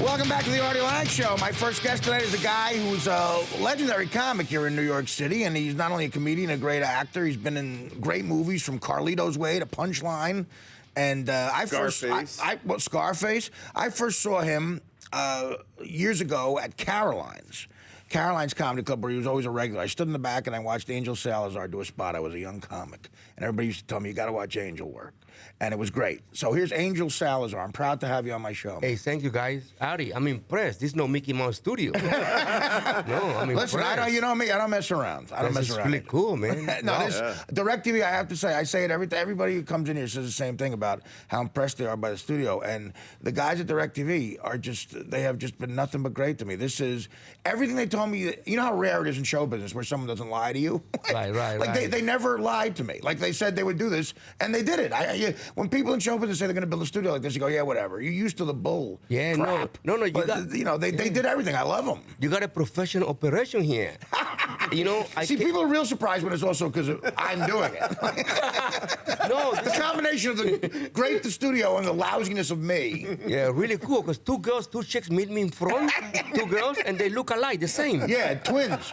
Welcome back to the Artie Lange Show. My first guest tonight is a guy who's a legendary comic here in New York City, and he's not only a comedian, a great actor. He's been in great movies from Carlito's Way to Punchline, and Scarface. I first saw him years ago at Caroline's Comedy Club, where he was always a regular. I stood in the back and I watched Angel Salazar do a spot. I was a young comic, and everybody used to tell me, "You got to watch Angel work." And it was great. So here's Angel Salazar. I'm proud to have you on my show. Hey, thank you, guys. Artie, I'm impressed. This is no Mickey Mouse studio. No, I'm impressed. Listen, you know me. I don't mess around. I don't mess around. This is really cool, man. DirecTV, I have to say, I say it everybody who comes in here says the same thing about how impressed they are by the studio. And the guys at DirecTV they have just been nothing but great to me. This is everything they told me. You know how rare it is in show business where someone doesn't lie to you? Right. They never lied to me. Like they said they would do this, and they did it. When people in show business say they're going to build a studio like this, you go, yeah, whatever. You're used to the bull crap. No. They did everything. I love them. You got a professional operation here. People are real surprised when it's also because I'm doing it. The combination of the studio and the lousiness of me. Yeah, really cool, because two chicks meet me in front, two girls, and they look alike, the same. Yeah, twins.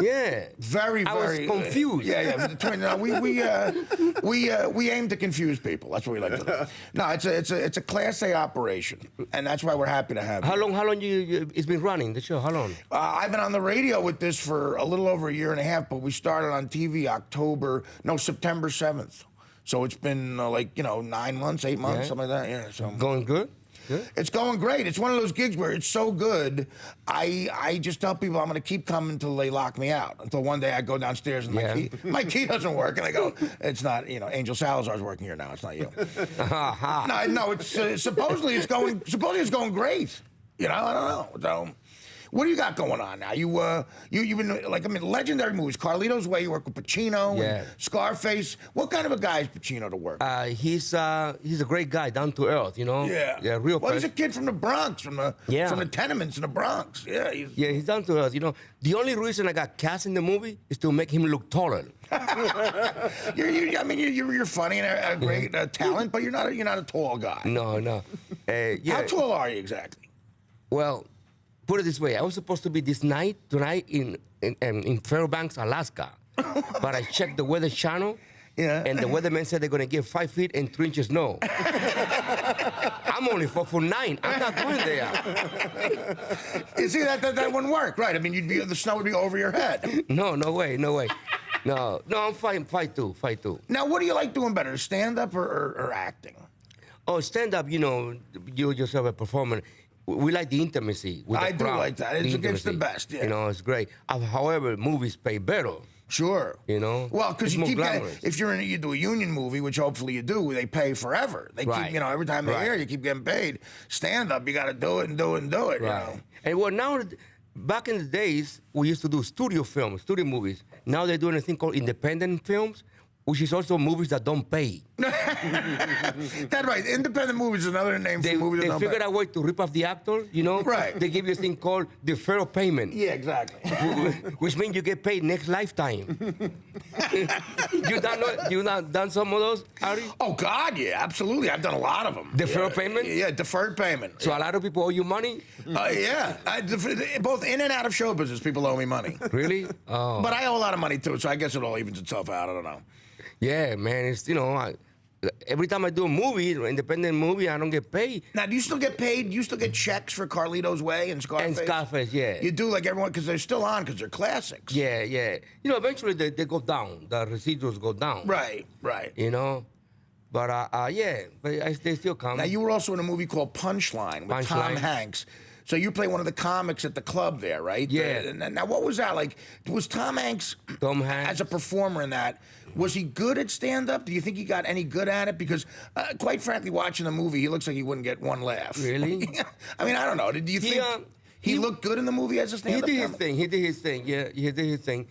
Yeah. Very. I was confused. Yeah. No, we aim to confuse people. That's what we like to do. No, it's a Class A operation, and that's why we're happy to have you. How long it's been running, the show? How long? I've been on the radio with this for a little over a year and a half, but we started on TV September 7th. So it's been 9 months, 8 months, something like that. Yeah. So going good? Good. It's going great. It's one of those gigs where it's so good, I just tell people I'm going to keep coming until they lock me out. Until one day I go downstairs and my key doesn't work, and I go, it's not, Angel Salazar's working here now. It's not you. No, it's supposedly it's going great. I don't know. So, what do you got going on now? You've been legendary movies. Carlito's Way. You work with Pacino. And Scarface. What kind of a guy is Pacino to work? He's a great guy, down to earth. Yeah, real. Well, he's a kid from the Bronx, from the tenements in the Bronx. Yeah, he's down to earth. The only reason I got cast in the movie is to make him look taller. You're funny and a great talent, but you're not a tall guy. No. How tall are you exactly? Well, put it this way, I was supposed to be tonight in Fairbanks, Alaska. But I checked the Weather Channel, and the weatherman said they're going to give 5 feet and 3 inches snow. I'm only 4'9". I'm not going there. You see, that wouldn't work, right? The snow would be over your head. No way. No, I'm 5'2". Now, what do you like doing better, stand-up or acting? Oh, stand-up, you yourself a performer. We like the intimacy with the crowd. I do like that. It's the best. Yeah. It's great. However, movies pay better. Sure. Well, because you keep if you do a union movie, which hopefully you do, they pay forever. They keep, every time they're here, you keep getting paid. Stand up, you got to do it and do it and do it. Right. And well, now, back in the days, we used to do studio movies. Now they're doing a thing called independent films, which is also movies that don't pay. That's right. Independent movies is another name for movies that don't pay. They figured out a way to rip off the actor, Right. They give you a thing called deferral payment. Yeah, exactly. Which means you get paid next lifetime. You done some of those, Artie? Oh, God, yeah, absolutely. I've done a lot of them. Deferral payment? Yeah, deferred payment. So a lot of people owe you money? Yeah. Both in and out of show business, people owe me money. Really? Oh. But I owe a lot of money, too, so I guess it all evens itself out. I don't know. Yeah, man, it's, every time I do a movie, an independent movie, I don't get paid. Now, do you still get paid? Do you still get checks for Carlito's Way and Scarface? And Scarface, yeah. You do, like everyone, because they're still on, because they're classics. Yeah. Eventually they go down. The residuals go down. Right. But, they still come. Now, you were also in a movie called Punchline with Tom Hanks. So you play one of the comics at the club there, right? Yeah. Now, what was that like? Was Tom Hanks, as a performer in that, was he good at stand-up? Do you think he got any good at it? Because, quite frankly, watching the movie, he looks like he wouldn't get one laugh. Really? I don't know. Do you think he looked good in the movie as a stand-up He did his thing. Yeah, he did his thing.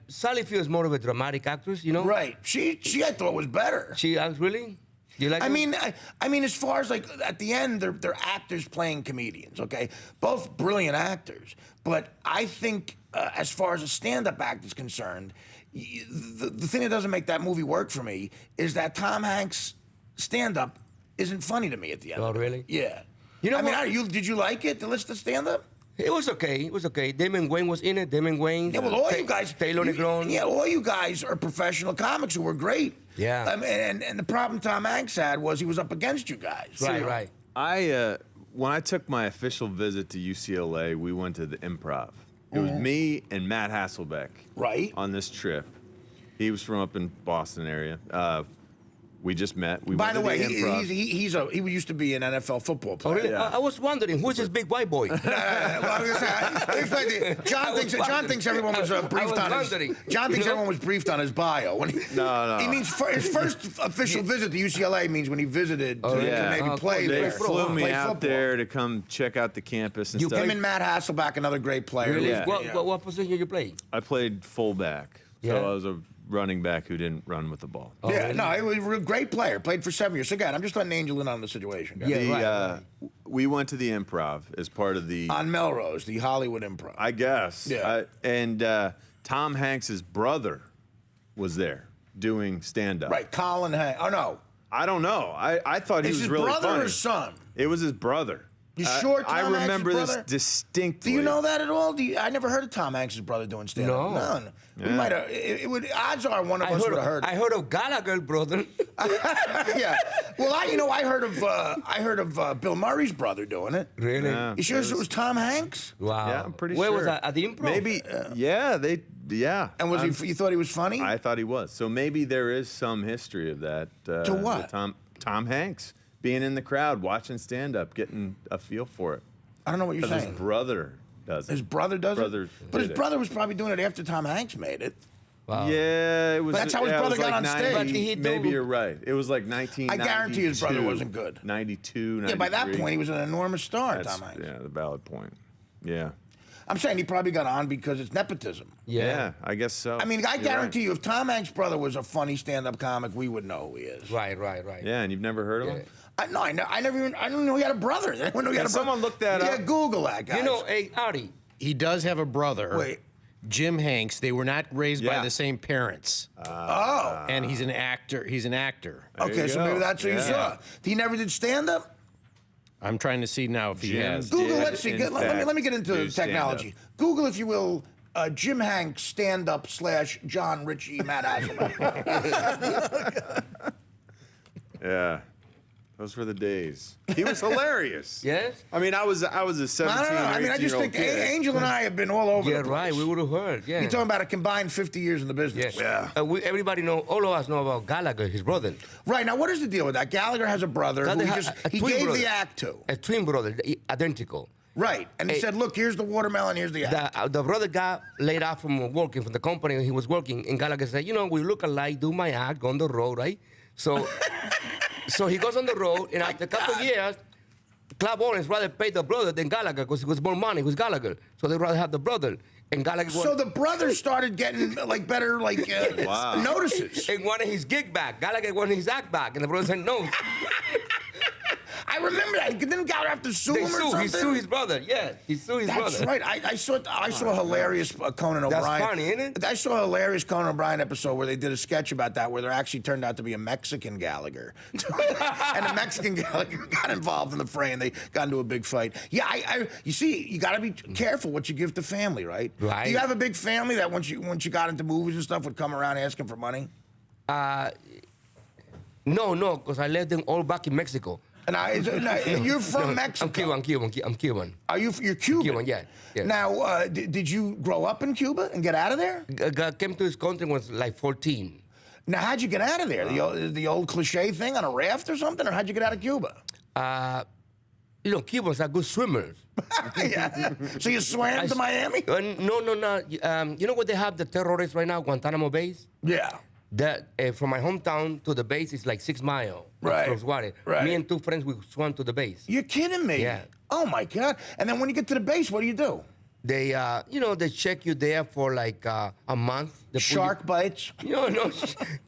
Sally Field is more of a dramatic actress, Right. She I thought was better. She acts really? You like as far as at the end, they're actors playing comedians, okay? Both brilliant actors. But I think as far as a stand-up act is concerned, the thing that doesn't make that movie work for me is that Tom Hanks' stand-up isn't funny to me at the end. Oh, really? Yeah. You know I mean, what? did you like it? The stand-up? It was okay. It was okay. Damon Wayne was in it. Damon Wayne. Yeah, well, all you guys, Taylor Negron. Yeah, all you guys are professional comics who were great. Yeah. And the problem Tom Hanks had was he was up against you guys. Right. When I took my official visit to UCLA, we went to the Improv. It was me and Matt Hasselbeck. Right. On this trip. He was from up in Boston area. We just met. We By went the to way, Improv. he used to be an NFL football Oh, player. really? Yeah. I was wondering, who's this big white boy? Well, I was gonna say, John thinks everyone was briefed on his. John thinks everyone was briefed on his bio. When No. He means his first official visit to UCLA means when he visited to maybe play They there. flew me play out football. there to come check out the campus and stuff. Him and Matt Hasselbeck, another great player. Really? Yeah. What position you play? I played fullback. Yeah. So I was a running back who didn't run with the ball. Oh, Yeah, really? no, he was a great player. Played for 7 years. So again, I'm just letting Angel in on the situation. Guys. Yeah. Right. We went to the Improv as part of the. On Melrose, the Hollywood Improv. I guess. Yeah. And Tom Hanks's brother was there doing stand-up. Right, Colin Hanks. Oh no, I don't know. I thought he is was his really brother funny. or son? It was his brother. You sure Tom I Hanks' remember this brother? distinctly. Do you know that at all? I never heard of Tom Hanks' brother doing stand-up. No. None. We Yeah. might have. It would. Odds are one of us would have heard. I heard of Gallagher brother. Yeah. Well, I heard of Bill Murray's brother doing it. Really? Yeah. You sure it was Tom Hanks? Wow. Yeah, I'm pretty Where sure. was that? At the Improv? Maybe. Yeah. And was he? You thought he was funny? I thought he was. So maybe there is some history of that. To what? with Tom Hanks being in the crowd, watching stand-up, getting a feel for it. I don't know what you're Because saying. his brother does it. His brother does Brother it? But his did it. brother was probably doing it after Tom Hanks made it. Wow. Yeah, it was. That's how his yeah, it brother was got like on stage. 90 But he maybe do- you're right. It was like 1992. I guarantee his brother wasn't good. 92, Yeah, by that 93. point, he was an enormous star, That's, Tom Hanks. yeah, the valid point. Yeah. I'm saying he probably got on because it's nepotism. Yeah, I guess so. I mean, I You're guarantee right. you, if Tom Hanks' brother was a funny stand-up comic, we would know who he is. Right. Yeah, and you've never heard of Yeah. him? I never even, I didn't know he had a brother. I didn't know he had a brother. someone look that Yeah, up? Google that, guys. You know, hey, Artie. He does have a brother. Wait. Jim Hanks. They were not raised by Yeah. the same parents. Oh. And he's an actor. He's an actor. There Okay, you so go. maybe that's who you Yeah. saw. He never did stand-up? I'm trying to see now if he Jim has. Google, did, let's see. in Let me get fact, into do technology. Google, if you will, Jim Hanks stand-up / John Ritchie, Matt Hasselbeck. Yeah. Those were the days. He was hilarious. Yes? I mean, I was a 17 I don't know. I mean, I just think Angel and I have been all over Yeah, the place. right. We would have heard. Yeah. You're talking about a combined 50 years in the business. Yes. Everybody know. All of us know about Gallagher, his brother. Right, now what is the deal with that? Gallagher has a brother who he twin gave brother. the act to. A twin brother, identical. Right, and he Hey. said, look, here's the watermelon, here's the act. The brother got laid off from working for the company he was working, and Gallagher said, you know, we look alike, do my act, go on the road, right? So, so he goes on the road, and after a couple of years, club owners rather pay the brother than Gallagher because it was more money with Gallagher. So they rather have the brother. And Gallagher So the brothers started getting like better Wow. notices. and wanted his gig back. Gallagher wanted his act back, and the brother said no. I remember that. Didn't Gallagher have to sue They him or something? He sued his brother. Yeah, he sued his That's brother. right. I saw a hilarious Conan That's O'Brien. funny, isn't it? I saw a hilarious Conan O'Brien episode where they did a sketch about that, where there actually turned out to be a Mexican Gallagher, and the Mexican Gallagher got involved in the fray, and they got into a big fight. Yeah, you see, you got to be careful what you give to family, right? Right. Do you have a big family that once you got into movies and stuff would come around asking for money? No, because I left them all back in Mexico. And you're from Mexico. I'm Cuban. Are you? You're Cuban. Cuban, yeah. Now, did you grow up in Cuba and get out of there? Came to this country when I was like 14. Now, how'd you get out of there? The old cliche thing on a raft or something, or how'd you get out of Cuba? You know, Cubans are good swimmers. Yeah. So you swam to Miami? No. You know where they have the terrorists right now, Guantanamo Base? Yeah. That from my hometown to the base is like 6 miles. Right. Across water. Right. Me and 2 friends, we swam to the base. You're kidding me? Yeah. Oh my God! And then when you get to the base, what do you do? They, they check you there for like a month. Shark bites. No,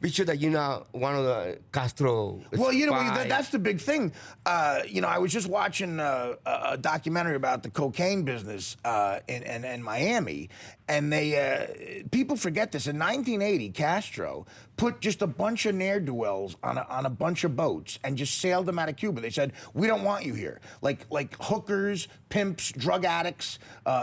be sure that you're not one of the Castro. Well, spies. that's the big thing. I was just watching a documentary about the cocaine business in Miami, and people forget this. In 1980, Castro put just a bunch of ne'er-do-wells on a bunch of boats and just sailed them out of Cuba. They said, "We don't want you here." Like hookers, pimps, drug addicts,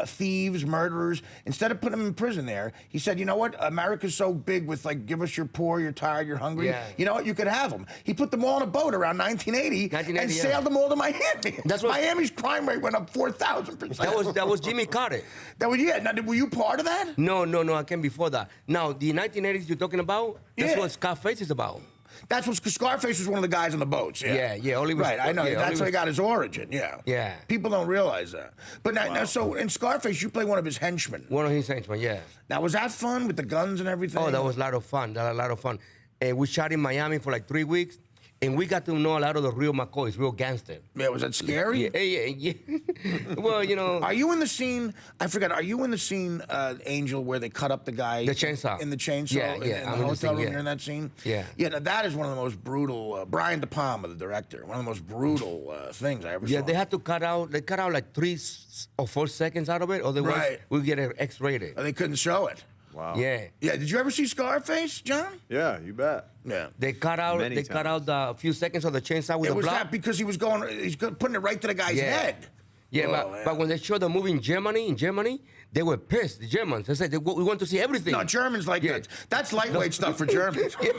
thieves, murderers. Instead of putting them in prison there, he said, "You know what? America's so big with give us your poor, you're tired, you're hungry. Yeah. You know what? You could have them." He put them all on a boat around 1980 and sailed them all to Miami. That's what, Miami's crime rate went up 4,000%. That was Jimmy Carter. Now, were you part of that? No, I came before that. Now, the 1980s you're talking about, that's what Scarface is about. That's what Scarface was one of the guys on the boats. Yeah, Oliver. Right, I know. Yeah, that's how he got his origin. Yeah. People don't realize that. But now, so in Scarface, you play one of his henchmen. One of his henchmen, yeah. Now, was that fun with the guns and everything? Oh, that was a lot of fun. And we shot in Miami for 3 weeks. And we got to know a lot of the real McCoys, real gangsters. Yeah, was that scary? Yeah. Well, Are you in the scene? I forgot. Are you in the scene, Angel, where they cut up the guy? The chainsaw. In the chainsaw? Yeah. In the I'm in the hotel scene, room, yeah. you're in that scene? Yeah. Yeah, now that is one of the most brutal, Brian De Palma, the director, one of the most brutal things I ever saw. Yeah, they had to cut out 3 or 4 seconds out of it, otherwise we'll get an X-rated. They couldn't show it. Wow. Yeah. Yeah, did you ever see Scarface, John? Yeah, you bet. Yeah. They cut out the few seconds of the chainsaw with the blood. Was that because he's putting it right to the guy's head. Yeah, but when they showed the movie in Germany, they were pissed. The Germans, they said we want to see everything. No, Germans that. That's lightweight stuff for Germans. They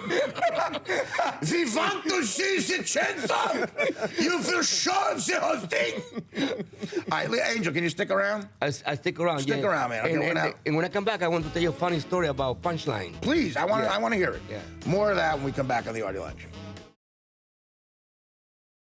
want to see the chainsaw. You will show the whole thing. All right, Angel, can you stick around? I stick around. Stick around, man. And when I come back, I want to tell you a funny story about Punchline. Please, I want to hear it. Yeah. More of that when we come back on the Artie Lange Show.